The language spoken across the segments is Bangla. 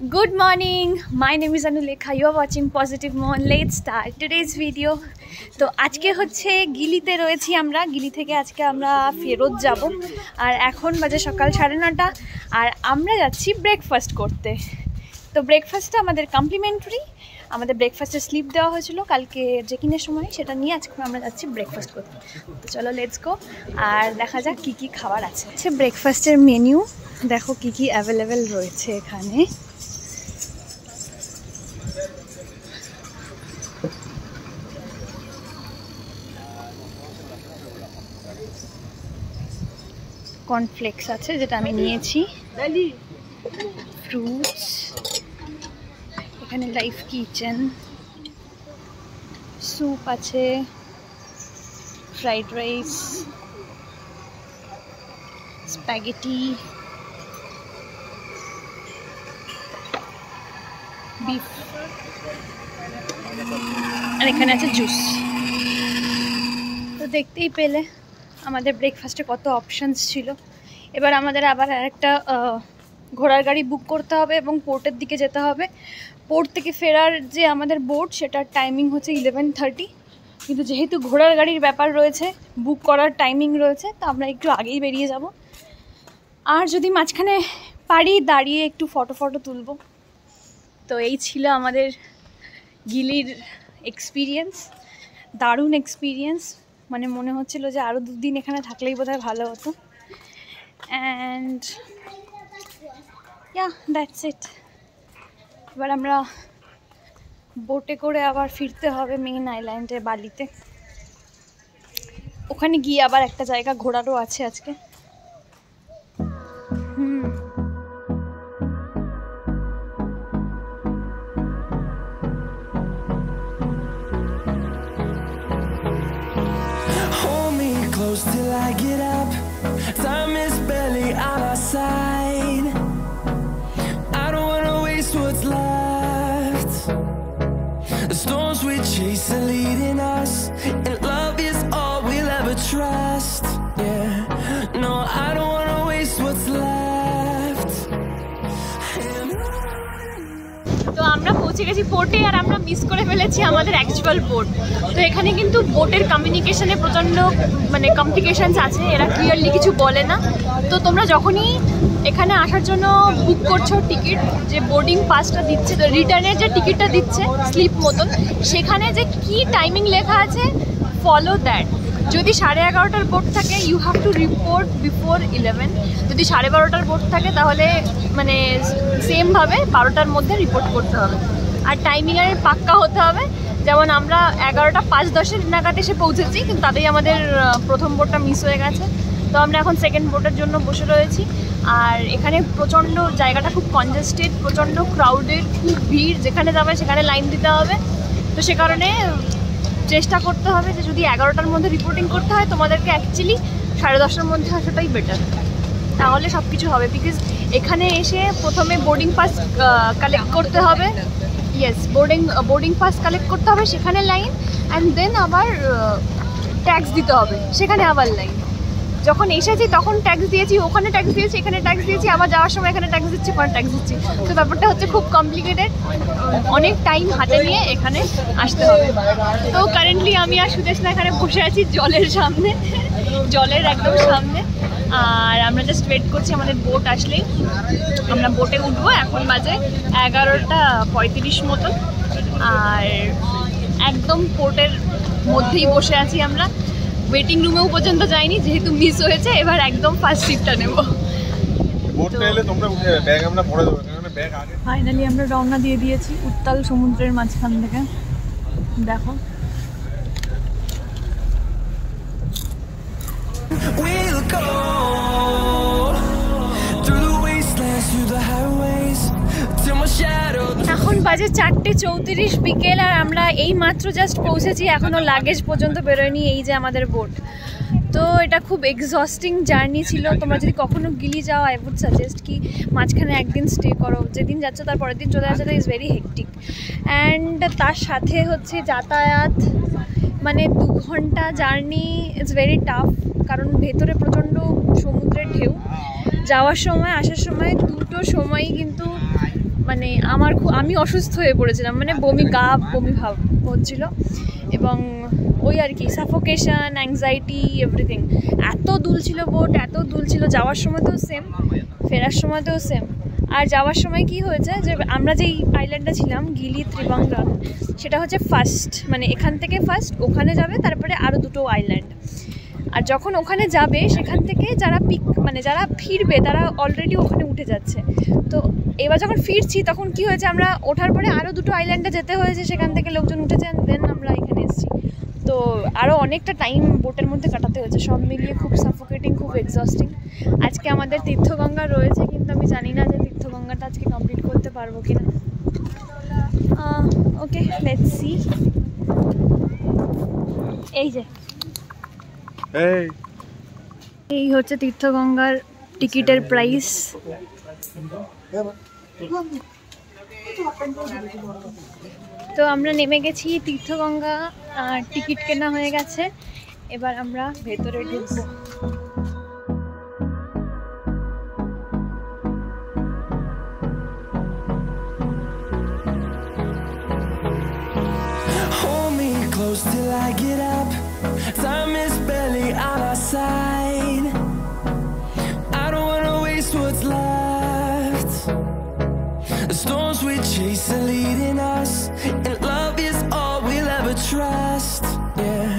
Good morning, my name is Anulekha. You are watching Positive Moon. Let's start today's video. তো আজকে হচ্ছে গিলিতে রয়েছি আমরা। গিলি থেকে আজকে আমরা ফেরত যাব আর এখন বাজে সকাল 9:30 আর আমরা যাচ্ছি ব্রেকফাস্ট করতে। তো ব্রেকফাস্টটা আমাদের কমপ্লিমেন্টারি, আমাদের ব্রেকফাস্টে স্লিপ দেওয়া হয়েছিল কালকে চেকিংয়ের সময়, সেটা নিয়ে আজকে আমরা যাচ্ছি ব্রেকফাস্ট করতে। তো চলো লেটস গো আর দেখা যাক কী কী খাবার আছে। আচ্ছা, ব্রেকফাস্টের মেনু দেখো কী কী অ্যাভেলেবেল রয়েছে এখানে। কর্নফ্লেক্স আছে যেটা আমি নিয়েছি, ফ্রুটস, এখানে লাইফ কিচেন, স্যুপ আছে, ফ্রাইড রাইস, স্প্যাগেটি, বিফ, আর এখানে আছে জুস। তো দেখতেই পেলে আমাদের ব্রেকফাস্টে কত অপশানস ছিল। এবার আমাদের আবার আরেকটা ঘোড়ার গাড়ি বুক করতে হবে এবং পোর্টের দিকে যেতে হবে। পোর্ট থেকে ফেরার যে আমাদের বোট সেটার টাইমিং হচ্ছে 11:30, কিন্তু যেহেতু ঘোড়ার গাড়ির ব্যাপার রয়েছে, বুক করার টাইমিং রয়েছে, তো আমরা একটু আগেই বেরিয়ে যাব। আর যদি মাঝখানে পারি দাঁড়িয়ে একটু ফটো তুলব। তো এই ছিল আমাদের গিলির এক্সপিরিয়েন্স, দারুণ এক্সপিরিয়েন্স। মানে মনে হচ্ছিল যে আরও 2 দিন এখানে থাকলেই বোধহয় ভালো হতো। And that's it. এবার আমরা বোটে করে আবার ফিরতে হবে মেইন আইল্যান্ডে, বালিতে। ওখানে গিয়ে আবার একটা জায়গা ঘোরারও আছে আজকে। Till I get up, time is barely on our side. I don't wanna waste what's left. The storms we chase are leading us, and love is all we'll ever trust. Yeah, no, I don't wanna waste what's left. তো আমরা পৌঁছে গেছি পোর্টে আর আমরা মিস করে ফেলেছি আমাদের অ্যাকচুয়াল বোট। তো এখানে কিন্তু বোটের কমিউনিকেশনে প্রচণ্ড কমপ্লিকেশনস আছে, এরা ক্লিয়ারলি কিছু বলে না। তো তোমরা যখনই এখানে আসার জন্য বুক করছো টিকিট, যে বোর্ডিং পাসটা দিচ্ছে, তো রিটার্নের যে টিকিটটা দিচ্ছে স্লিপ মতন, সেখানে যে কি টাইমিং লেখা আছে ফলো দ্যাট। যদি 11:30টার বোট থাকে you have to report before 11। যদি 12:30টার বোট থাকে তাহলে মানে সেমভাবে 12টার মধ্যে রিপোর্ট করতে হবে। আর টাইমিংয়ের পাক্কা হতে হবে। যেমন আমরা 11:05 নাগাদ এসে পৌঁছেছি, কিন্তু তাতেই আমাদের প্রথম বোটটা মিস হয়ে গেছে। তো আমরা এখন সেকেন্ড বোটের জন্য বসে রয়েছি। আর এখানে প্রচণ্ড জায়গাটা খুব কনজেস্টেড, প্রচণ্ড ক্রাউডেড, খুব ভিড়, যেখানে যাবে সেখানে লাইন দিতে হবে। তো সে কারণে চেষ্টা করতে হবে যে যদি 11টার মধ্যে রিপোর্টিং করতে হয় তোমাদেরকে অ্যাকচুয়ালি 10:30টার মধ্যে আসাটাই বেটার, তাহলে সব কিছু হবে। বিকজ এখানে এসে প্রথমে বোর্ডিং পাস কালেক্ট করতে হবে। ইয়েস, বোর্ডিং পাস কালেক্ট করতে হবে, সেখানে লাইন, অ্যান্ড দেন আবার ট্যাক্স দিতে হবে, সেখানে আবার লাইন। যখন এসেছি তখন ট্যাক্স দিয়েছি, ওখানে ট্যাক্স দিয়েছি, এখানে ট্যাক্স দিয়েছি, আবার যাওয়ার সময় এখানে ট্যাক্স দিচ্ছি, ওখানে ট্যাক্স দিচ্ছি। তো ব্যাপারটা হচ্ছে খুব কমপ্লিকেটেড, অনেক টাইম হাতে নিয়ে এখানে আসতে হবে। তো কারেন্টলি আমি আর সুদেশনা এখানে বসে আছি জলের সামনে, জলের একদম সামনে। আর আমরা জাস্ট ওয়েট করছি আমাদের বোট আসলেই আমরা বোটে উঠবো। এখন বাজে 11:35 মতন, আর একদম পোর্টের মধ্যেই বসে আছি আমরা। ওয়েটিং রুমেও পর্যন্ত যাইনি যেহেতু মিস হয়েছে। এবার একদম ফার্স্ট সিটটা নেব। ফাইনালি আমরা রওনা দিয়ে দিয়েছি উত্তাল সমুদ্রের মাঝখান থেকে। দেখো এখন বাজে 4:34 বিকেল, আর আমরা এই মাত্র জাস্ট পৌঁছেছি, এখনো লাগেজ পর্যন্ত বেরোয়নি। এই যে আমাদের বোট। তো এটা খুব এক্সস্টিং জার্নি ছিল। তোমরা যদি কখনো গিলি যাও আই উড সাজেস্ট কি মাঝখানে একদিন স্টে করো, যেদিন যাচ্ছ তার পরের দিন চলে আসা ইজ ভেরি হেক্টিক। অ্যান্ড তার সাথে হচ্ছে যাতায়াত, মানে 2 ঘন্টা জার্নি ইটস ভেরি টাফ, কারণ ভেতরে প্রচণ্ড সমুদ্রের ঢেউ। যাওয়ার সময় আসার সময় দুটো সময়ই কিন্তু মানে মানে আমি অসুস্থ হয়ে পড়েছিলাম, মানে বমি ভাব হচ্ছিল এবং ওই আর কি সাফোকেশন, অ্যাংজাইটি, এভরিথিং। এত দুলছিল বোট, এত দুলছিল, যাওয়ার সময়তেও সেম, ফেরার সময়তেও সেম। আর যাওয়ার সময় কি হয়েছে যে আমরা যেই আইল্যান্ডে ছিলাম গিলি ত্রিবাঙ্গাম, সেটা হচ্ছে ফার্স্ট, মানে এখান থেকে ফার্স্ট ওখানে যাবে, তারপরে আরও দুটো আইল্যান্ড। আর যখন ওখানে যাবে সেখান থেকে যারা ফিরবে তারা অলরেডি ওখানে উঠে যাচ্ছে। তো এবার যখন ফিরছি তখন কি হয়েছে, আমরা ওঠার পরে আরও দুটো আইল্যান্ডে যেতে হয়েছে, সেখান থেকে লোকজন উঠেছেন, দেন আমরা এখানে এসেছি। তো আরও অনেকটা টাইম বোটের মধ্যে কাটাতে হয়েছে, সব মিলিয়ে খুব সাফোকেটিং, খুব এক্সস্টিং। আজকে আমাদের তীর্থগঙ্গা রয়েছে, কিন্তু আমি জানি না যে তীর্থগঙ্গাটা আজকে কমপ্লিট করতে পারবো কিনা। ওকে, লেটস সি। এই হচ্ছে তীর্থগঙ্গার টিকিটের প্রাইস। তো আমরা নেমে গেছি তীর্থগঙ্গা, টিকিট কেনা হয়ে গেছে, এবার আমরা ভেতরে ঢুকবো। Close till I get up. Time is barely on our side. I don't wanna waste what's left. The storms we chase are leading us, and love is all we'll ever trust. Yeah,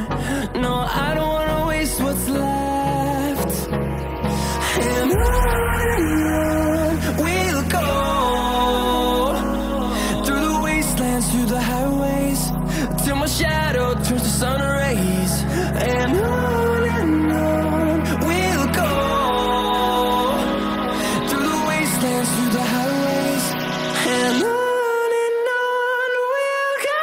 no, I don't wanna waste what's left. And on we'll go, through the wastelands, through the highways, till my shadow turns to sun rays. And on we'll go, through the wastelands, through the highways. And on we'll go.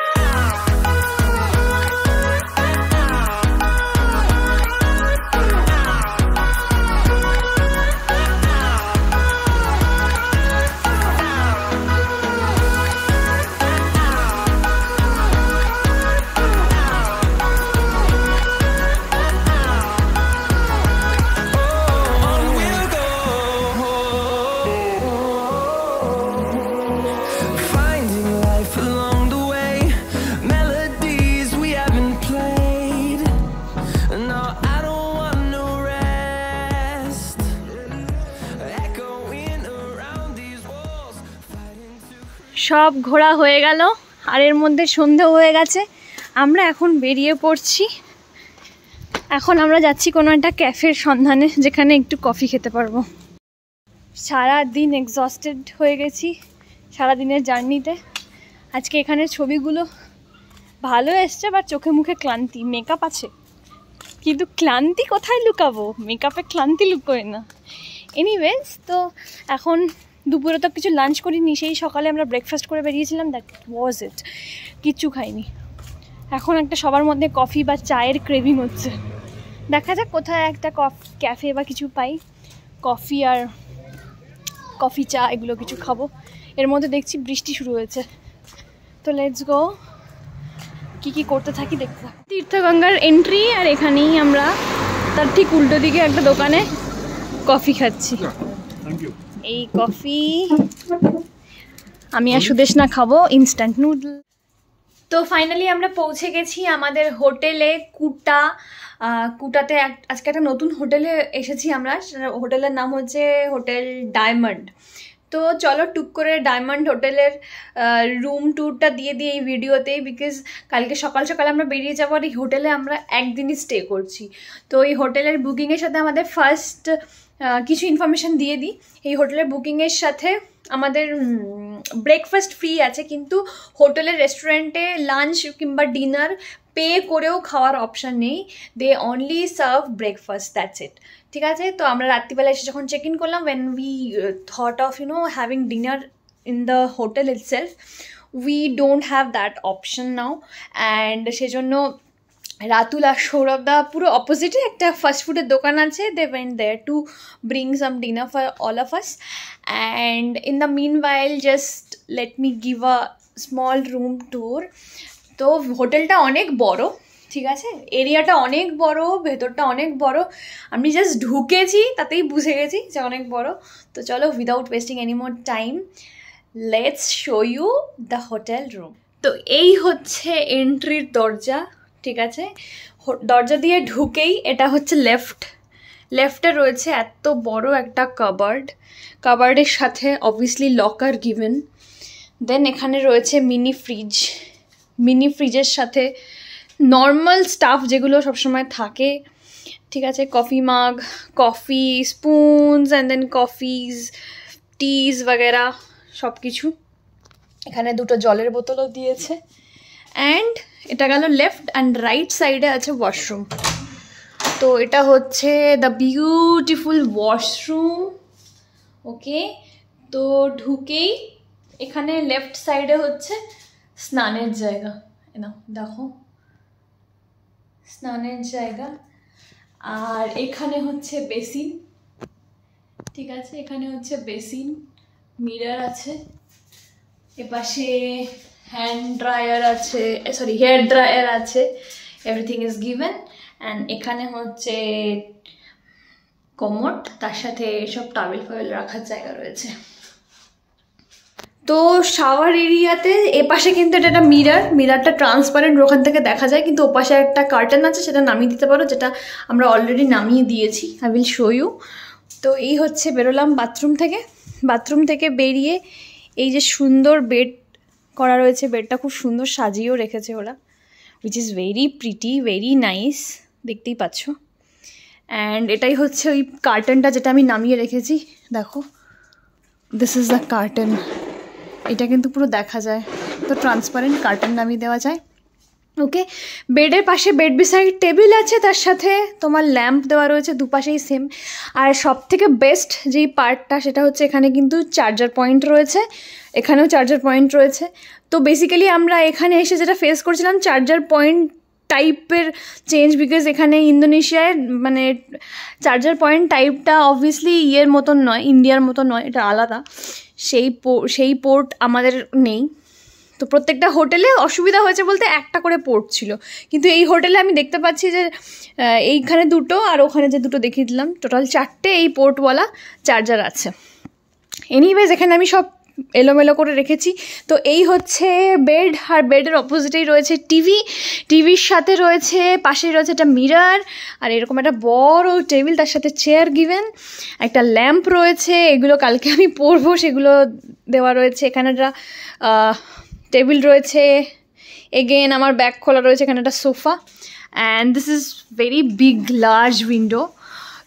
সব ঘোরা হয়ে গেল, আর এর মধ্যে সন্ধে হয়ে গেছে। আমরা এখন বেরিয়ে পড়ছি। এখন আমরা যাচ্ছি কোনো একটা ক্যাফের সন্ধানে, যেখানে একটু কফি খেতে পারবো। সারা দিন এক্সস্টেড হয়ে গেছি সারাদিনের জার্নিতে। আজকে এখানে ছবিগুলো ভালো এসছে, বাট চোখে মুখে ক্লান্তি। মেকআপ আছে কিন্তু ক্লান্তি কোথায় লুকাবো, মেকআপে ক্লান্তি লুকোয় না। এনিওয়েজ, তো এখন দুপুরে তো কিছু লাঞ্চ করিনি, সেই সকালে আমরা ব্রেকফাস্ট করে বেরিয়েছিলাম, দ্যাট ওয়াজ ইট। কিচ্ছু খাইনি। এখন একটা সবার মধ্যে কফি বা চায়ের ক্রেভিং হচ্ছে। দেখা যাক কোথায় একটা ক্যাফে বা কিছু পাই, কফি চা এগুলো কিছু খাবো। এর মধ্যে দেখছি বৃষ্টি শুরু হয়েছে, তো লেটস গো। কি করতে থাকি দেখতে থাকি। তীর্থগঙ্গার এন্ট্রি, আর এখানেই আমরা তার ঠিক উল্টো দিকে একটা দোকানে কফি খাচ্ছি। এই কফি আমি আর সুদেশনা খাবো, ইনস্ট্যান্ট নুডল। তো ফাইনালি আমরা পৌঁছে গেছি আমাদের হোটেলে, কুটাতে। আজকে একটা নতুন হোটেলে এসেছি আমরা, হোটেলের নাম হচ্ছে হোটেল ডায়মন্ড। তো চলো টুক করে ডায়মন্ড হোটেলের রুম ট্যুরটা দিয়ে দিই এই ভিডিওতেই, বিকজ কালকে সকাল সকাল আমরা বেরিয়ে যাবো, আর এই হোটেলে আমরা একদিনই স্টে করছি। তো এই হোটেলের বুকিংয়ের সাথে আমাদের ফার্স্ট কিছু ইনফরমেশান দিয়ে দিই। এই হোটেলের বুকিংয়ের সাথে আমাদের ব্রেকফাস্ট ফ্রি আছে, কিন্তু হোটেলের রেস্টুরেন্টে লাঞ্চ কিংবা ডিনার পে করেও খাওয়ার অপশান নেই। They only serve breakfast, that's it. ঠিক আছে, তো আমরা রাত্রিবেলা এসে যখন চেক ইন করলাম, when we thought of having dinner in the hotel itself, we don't have that option now, and সেজন্য রাতুল আর সৌরভদা পুরো অপোজিটে একটা ফাস্ট ফুডের দোকান আছে, they went there to bring some dinner for all of us, and in the meanwhile just let me give a small room tour. তো হোটেলটা অনেক বড়, ঠিক আছে, এরিয়াটা অনেক বড়, ভেতরটা অনেক বড়। আমি জাস্ট ঢুকেছি তাতেই বুঝে গেছি যে অনেক বড়। তো চলো, without wasting any more time, let's show you the hotel room. তো এই হচ্ছে এন্ট্রির দরজা, ঠিক আছে? দরজা দিয়ে ঢুকেই এটা হচ্ছে লেফটে রয়েছে এত বড় একটা কাবার্ডের সাথে অবভিয়াসলি লকার গিভেন। দেন এখানে রয়েছে মিনি ফ্রিজের সাথে নর্মাল স্টাফ যেগুলো সবসময় থাকে, ঠিক আছে? কফি মাগ, কফি স্পুনস অ্যান্ড দেন কফিজ, টিজ বগেরা সব কিছু। এখানে দুটো জলের বোতলও দিয়েছে। অ্যান্ড এটা গেল লেফট অ্যান্ড রাইট সাইডে আছে ওয়াশরুম। তো এটা হচ্ছে দ্য বিউটিফুল ওয়াশরুম। ওকে, তো ঢুকেই এখানে লেফট সাইডে হচ্ছে স্নানের জায়গা। না দেখো, স্নানের জায়গা। আর এখানে হচ্ছে বেসিন, ঠিক আছে? এখানে হচ্ছে বেসিন, মিরর আছে, এপাশে হেয়ার ড্রায়ার আছে, এভরিথিং ইজ গিভেন। অ্যান্ড এখানে হচ্ছে কমোড, তার সাথে সব টাওয়েল রাখার জায়গা রয়েছে। তো শাওয়ার এরিয়াতে এপাশে কিন্তু এটা একটা মিররটা ট্রান্সপারেন্ট, ওখান থেকে দেখা যায়, কিন্তু ওপাশে একটা কার্টেন আছে, সেটা নামিয়ে দিতে পারো, যেটা আমরা অলরেডি নামিয়ে দিয়েছি। I will show you. তো এই হচ্ছে বেরোলাম বাথরুম থেকে বেরিয়ে এই যে সুন্দর বেড করা রয়েছে, বেডটা খুব সুন্দর সাজিয়েও রেখেছে ওরা, which is very pretty, very nice, দেখতেই পাচ্ছ। অ্যান্ড এটাই হচ্ছে ওই কার্টেনটা যেটা আমি নামিয়ে রেখেছি, দেখো, দিস ইজ দ্য কার্টেন। এটা কিন্তু পুরো দেখা যায়, তো ট্রান্সপারেন্ট কার্টেন নামিয়ে দেওয়া যায়। ওকে, বেডের পাশে বেড বিসাইড টেবিল আছে, তার সাথে তোমার ল্যাম্প দেওয়া রয়েছে দুপাশেই সেম। আর সব থেকে বেস্ট যেই পার্টটা সেটা হচ্ছে এখানে কিন্তু চার্জার পয়েন্ট রয়েছে, এখানেও চার্জার পয়েন্ট রয়েছে। তো বেসিক্যালি আমরা এখানে এসে যেটা ফেস করছিলাম চার্জার পয়েন্ট টাইপের চেঞ্জ, বিকজ এখানে ইন্দোনেশিয়ায় মানে চার্জার পয়েন্ট টাইপটা অবভিয়াসলি মতন নয়, ইন্ডিয়ার মতো নয়, এটা আলাদা। সেই পোর্ট আমাদের নেই। তো প্রত্যেকটা হোটেলে অসুবিধা হয়েছে বলতে একটা করে পোর্ট ছিল, কিন্তু এই হোটেলে আমি দেখতে পাচ্ছি যে এইখানে দুটো আর ওখানে যে দুটো দেখিয়ে দিলাম, টোটাল 4টে এই পোর্টওয়ালা চার্জার আছে। এনিওয়েজ এখানে আমি সব এলোমেলো করে রেখেছি। তো এই হচ্ছে বেড, আর বেডের অপোজিটেই রয়েছে টিভির সাথে রয়েছে, পাশেই রয়েছে একটা মিরর, আর এরকম একটা বড় টেবিল, তার সাথে চেয়ার গিভেন, একটা ল্যাম্প রয়েছে, এগুলো কালকে আমি পরবো সেগুলো দেওয়া রয়েছে। এখানে একটা টেবিল রয়েছে, এগেন আমার ব্যাগ খোলা রয়েছে, এখানে একটা sofa. And this is very big large window.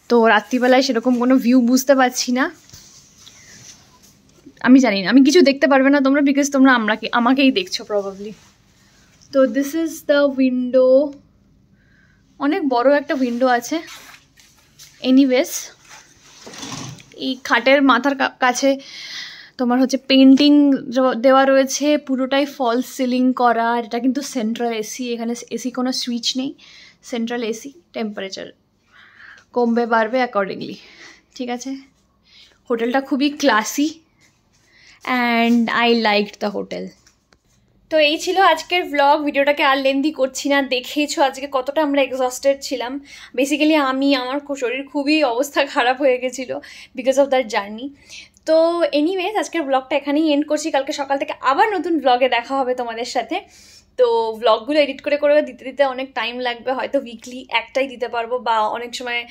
তো রাত্রিবেলায় সেরকম কোনো ভিউ বুঝতে পারছি না, আমি জানি না, আমি কিছু দেখতে পারবে না তোমরা, বিকজ তোমরা আমাকেই দেখছো প্রবাবলি। তো দিস ইজ দ্য উইন্ডো, অনেক বড় একটা উইন্ডো আছে। এনিওয়েজ এই খাটের মাথার কাছে তোমার হচ্ছে পেন্টিং দেওয়া রয়েছে, পুরোটাই ফলস সিলিং করা। এটা কিন্তু সেন্ট্রাল এসি, এখানে এসি কোনো সুইচ নেই, সেন্ট্রাল এসি, টেম্পারেচার কমবে বাড়বে অ্যাকর্ডিংলি, ঠিক আছে? হোটেলটা খুবই classy and I liked the hotel. তো এই ছিল আজকের ভ্লগ, ভিডিওটাকে আর লেন্দি করছি না। দেখেইছো আজকে কতটা আমরা এক্সস্টেড ছিলাম। বেসিক্যালি আমার শরীর খুবই অবস্থা খারাপ হয়ে গেছিলো বিকজ অফ দ্যাট জার্নি। তো এনিওয়েজ আজকের ব্লগটা এখানেই এন্ড করছি, কালকে সকাল থেকে আবার নতুন ব্লগে দেখা হবে তোমাদের সাথে। তো ব্লগগুলো এডিট করে দিতে অনেক টাইম লাগবে, হয়তো উইকলি একটাই দিতে পারবো, বা অনেক সময়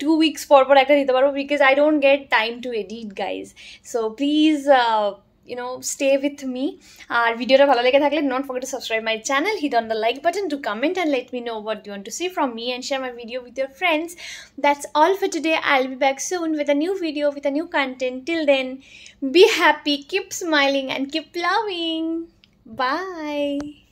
2 weeks পর একটা দিতে পারবো, because I don't get time to edit guys. So please stay with me. আর ভিডিওটা ভালো লেগে থাকলে don't forget to subscribe my channel, hit on the like button, to comment and let me know what you want to see from me, and share my video with your friends. That's all for today. I'll be back soon with a new video, with a new content. Till then, be happy, keep smiling and keep loving. Bye.